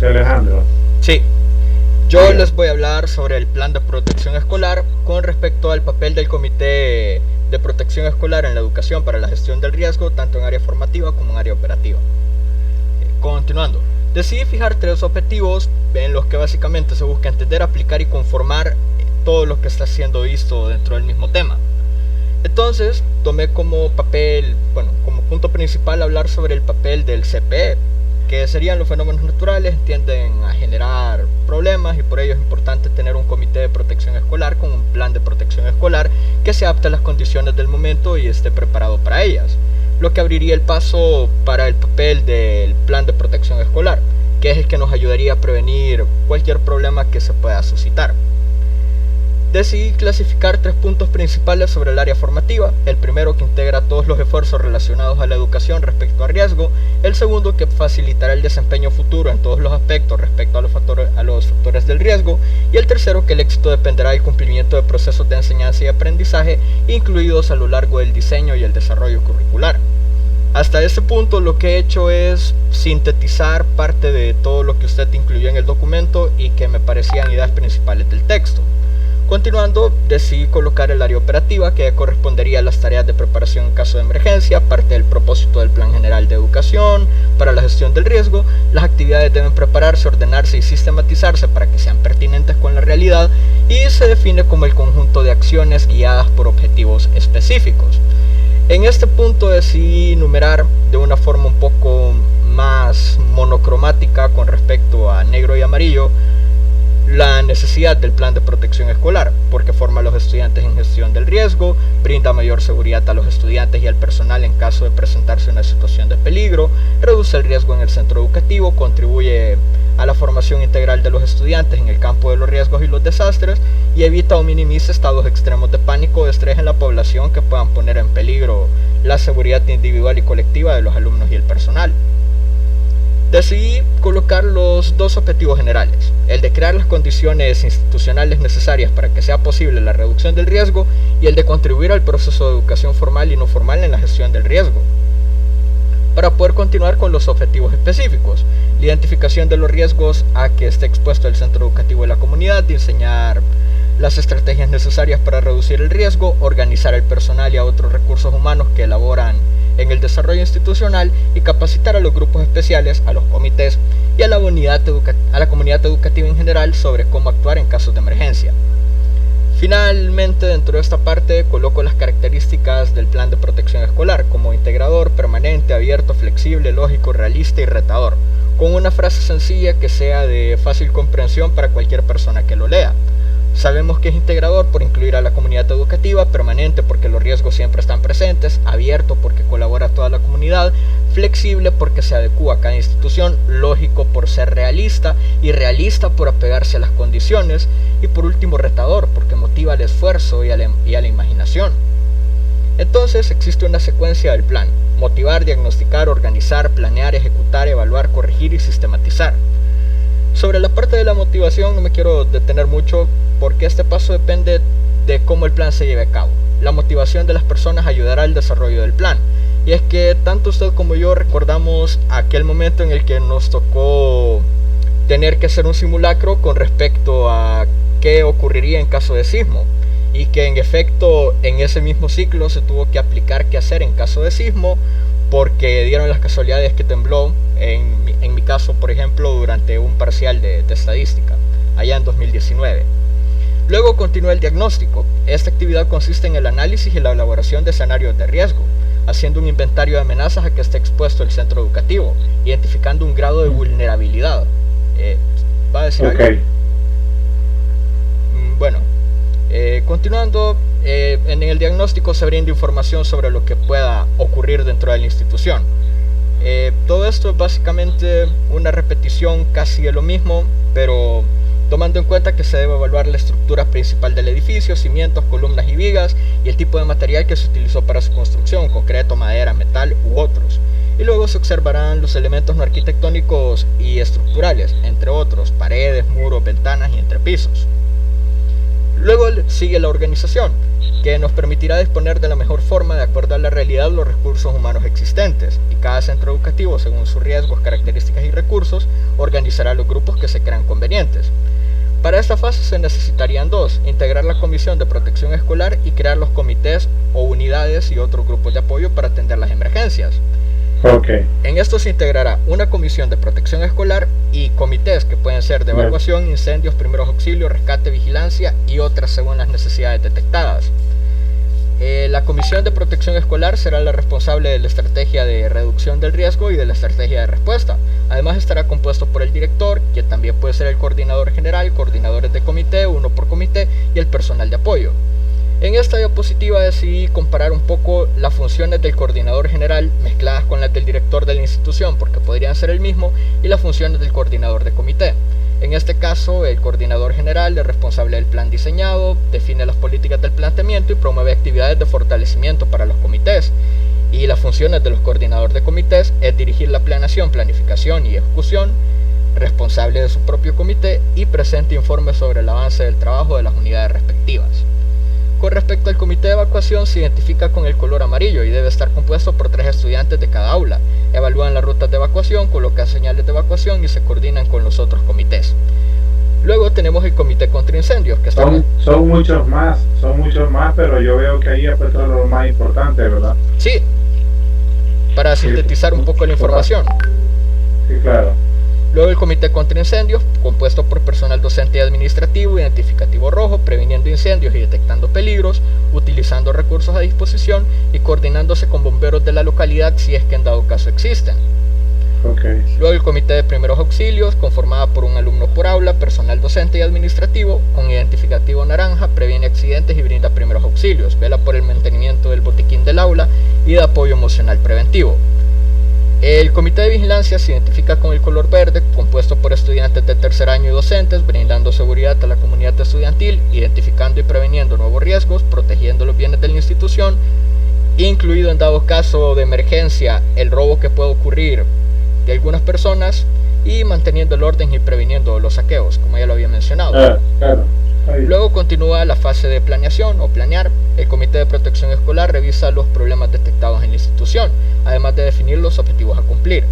José Alejandro. Sí, yo les voy a hablar sobre el plan de protección escolar con respecto al papel del Comité de Protección Escolar en la educación para la gestión del riesgo, tanto en área formativa como en área operativa. Continuando, decidí fijar 3 objetivos en los que básicamente se busca entender, aplicar y conformar todo lo que está siendo visto dentro del mismo tema. Entonces, tomé como punto principal hablar sobre el papel del CPE, que serían los fenómenos naturales, tienden a generar problemas y por ello es importante tener un comité de protección escolar con un plan de protección escolar que se adapte a las condiciones del momento y esté preparado para ellas, lo que abriría el paso para el papel del plan de protección escolar, que es el que nos ayudaría a prevenir cualquier problema que se pueda suscitar. Decidí clasificar 3 puntos principales sobre el área formativa. El primero, que integra todos los esfuerzos relacionados a la educación respecto a riesgo. El segundo, que facilitará el desempeño futuro en todos los aspectos respecto a los factores del riesgo. Y el tercero, que el éxito dependerá del cumplimiento de procesos de enseñanza y aprendizaje, incluidos a lo largo del diseño y el desarrollo curricular. Hasta este punto lo que he hecho es sintetizar parte de todo lo que usted incluyó en el documento y que me parecían ideas principales del texto. Continuando, decidí colocar el área operativa, que correspondería a las tareas de preparación en caso de emergencia, parte del propósito del Plan General de Educación para la gestión del riesgo. Las actividades deben prepararse, ordenarse y sistematizarse para que sean pertinentes con la realidad y se define como el conjunto de acciones guiadas por objetivos específicos. En este punto decidí numerar de una forma un poco más monocromática con respecto a negro y amarillo la necesidad del plan de protección escolar, porque forma a los estudiantes en gestión del riesgo, brinda mayor seguridad a los estudiantes y al personal en caso de presentarse una situación de peligro, reduce el riesgo en el centro educativo, contribuye a la formación integral de los estudiantes en el campo de los riesgos y los desastres y evita o minimiza estados extremos de pánico o de estrés en la población que puedan poner en peligro la seguridad individual y colectiva de los alumnos y el personal. Decidí colocar los 2 objetivos generales, el de crear las condiciones institucionales necesarias para que sea posible la reducción del riesgo y el de contribuir al proceso de educación formal y no formal en la gestión del riesgo. Para poder continuar con los objetivos específicos, la identificación de los riesgos a que esté expuesto el centro educativo y la comunidad, diseñar las estrategias necesarias para reducir el riesgo, organizar el personal y a otros recursos humanos que elaboran en el desarrollo institucional y capacitar a los grupos especiales, a los comités y a la comunidad educativa en general sobre cómo actuar en casos de emergencia. Finalmente, dentro de esta parte coloco las características del plan de protección escolar como integrador, permanente, abierto, flexible, lógico, realista y retador, con una frase sencilla que sea de fácil comprensión para cualquier persona que lo lea. Sabemos que es integrador por incluir a la comunidad educativa, permanente porque los riesgos siempre están presentes, abierto porque colabora a toda la comunidad, flexible porque se adecúa a cada institución, lógico por ser realista y realista por apegarse a las condiciones y por último retador porque motiva al esfuerzo y a la imaginación. Entonces existe una secuencia del plan: motivar, diagnosticar, organizar, planear, ejecutar, evaluar, corregir y sistematizar. Sobre la parte de la motivación no me quiero detener mucho porque este paso depende de cómo el plan se lleve a cabo. La motivación de las personas ayudará al desarrollo del plan. Y es que tanto usted como yo recordamos aquel momento en el que nos tocó tener que hacer un simulacro con respecto a qué ocurriría en caso de sismo. Y que en efecto en ese mismo ciclo se tuvo que aplicar qué hacer en caso de sismo porque dieron las casualidades que tembló, en mi caso por ejemplo durante un parcial de estadística, allá en 2019. Luego continúa el diagnóstico. Esta actividad consiste en el análisis y la elaboración de escenarios de riesgo, haciendo un inventario de amenazas a que esté expuesto el centro educativo, identificando un grado de vulnerabilidad. ¿Va a decir algo? Bueno, continuando, en el diagnóstico se brinda información sobre lo que pueda ocurrir dentro de la institución. Todo esto es básicamente una repetición casi de lo mismo, pero tomando en cuenta que se debe evaluar la estructura principal del edificio, cimientos, columnas y vigas, y el tipo de material que se utilizó para su construcción, concreto, madera, metal u otros. Y luego se observarán los elementos no arquitectónicos y estructurales, entre otros, paredes, muros, ventanas y entrepisos. Luego sigue la organización, que nos permitirá disponer de la mejor forma de acuerdo a la realidad los recursos humanos existentes, y cada centro educativo, según sus riesgos, características y recursos, organizará los grupos que se crean convenientes. Para esta fase se necesitarían dos: integrar la comisión de protección escolar y crear los comités o unidades y otros grupos de apoyo para atender las emergencias. Okay. En esto se integrará una comisión de protección escolar y comités que pueden ser de evacuación, incendios, primeros auxilios, rescate, vigilancia y otras según las necesidades detectadas. La comisión de protección escolar será la responsable de la estrategia de reducción del riesgo y de la estrategia de respuesta. Además estará compuesto por el director, que también puede ser el coordinador general, coordinadores de comité, uno por comité, y el personal de apoyo. En esta diapositiva decidí comparar un poco las funciones del coordinador general mezcladas con las del director de la institución, porque podrían ser el mismo, y las funciones del coordinador de comité. En este caso, el coordinador general es responsable del plan diseñado, define las políticas del planteamiento y promueve actividades de fortalecimiento para los comités. Y las funciones de los coordinadores de comités es dirigir la planeación, planificación y ejecución, responsable de su propio comité, y presenta informes sobre el avance del trabajo de las unidades respectivas. Con respecto al comité de evacuación, se identifica con el color amarillo y debe estar compuesto por 3 estudiantes de cada aula. Evalúan las rutas de evacuación, colocan señales de evacuación y se coordinan con los otros comités. Luego tenemos el comité contra incendios, que son muchos más, pero yo veo que ahí es lo más importante, ¿verdad? Sí, para sintetizar un poco la información. Sí, claro. Luego el comité contra incendios, compuesto por personal docente y administrativo, identificativo rojo, previniendo incendios y detectando peligros, utilizando recursos a disposición y coordinándose con bomberos de la localidad si es que en dado caso existen. Okay. Luego el comité de primeros auxilios, conformada por un alumno por aula, personal docente y administrativo, con identificativo naranja, previene accidentes y brinda primeros auxilios, vela por el mantenimiento del botiquín del aula y de apoyo emocional preventivo. El comité de vigilancia se identifica con el color verde, compuesto por estudiantes de tercer año y docentes, brindando seguridad a la comunidad estudiantil, identificando y preveniendo nuevos riesgos, protegiendo los bienes de la institución, incluido en dado caso de emergencia el robo que puede ocurrir de algunas personas, y manteniendo el orden y previniendo los saqueos, como ya lo había mencionado. Claro. Luego continúa la fase de planeación o planear. El comité de protección escolar revisa los problemas detectados en la institución, además de definir los objetivos a cumplir.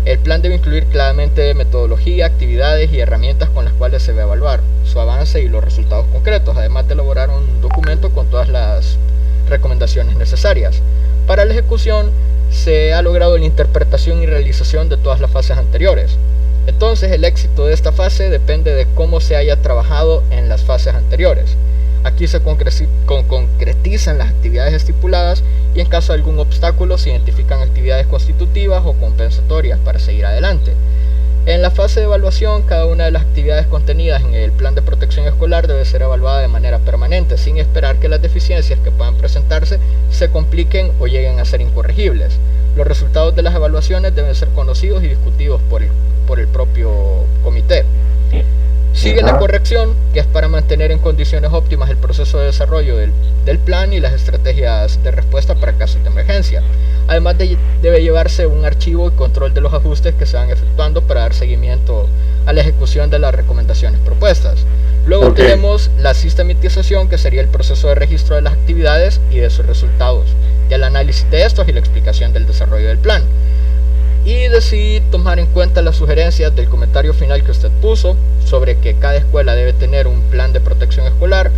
El plan debe incluir claramente metodología, actividades y herramientas con las cuales se va a evaluar su avance y los resultados concretos, además de elaborar un documento con todas las recomendaciones necesarias. Para la ejecución se ha logrado la interpretación y realización de todas las fases anteriores. Entonces el éxito de esta fase depende de cómo se haya trabajado en las fases anteriores. Aquí se concretizan las actividades estipuladas y en caso de algún obstáculo se identifican actividades constitutivas o compensatorias para seguir adelante. En la fase de evaluación, cada una de las actividades contenidas en el plan de protección escolar debe ser evaluada de manera permanente, sin esperar que las deficiencias que puedan presentarse se compliquen o lleguen a ser incorregibles. Los resultados de las evaluaciones deben ser conocidos y discutidos por el propio comité. Sigue la corrección, que es para mantener en condiciones óptimas el proceso de desarrollo del plan y las estrategias de respuesta para casos de emergencia. Además debe llevarse un archivo y control de los ajustes que se van efectuando para dar seguimiento a la ejecución de las recomendaciones propuestas. Luego tenemos la sistematización, que sería el proceso de registro de las actividades y de sus resultados, y el análisis de estos y la explicación del desarrollo del plan. Y decidí tomar en cuenta las sugerencias del comentario final que usted puso sobre que cada escuela debe tener un plan de protección escolar.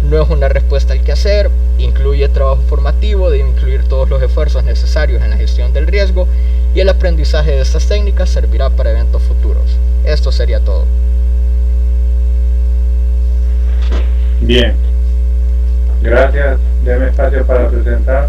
No es una respuesta al quehacer, incluye trabajo formativo, debe incluir todos los esfuerzos necesarios en la gestión del riesgo, y el aprendizaje de estas técnicas servirá para eventos futuros. Esto sería todo. Bien, gracias. Deme espacio para presentar.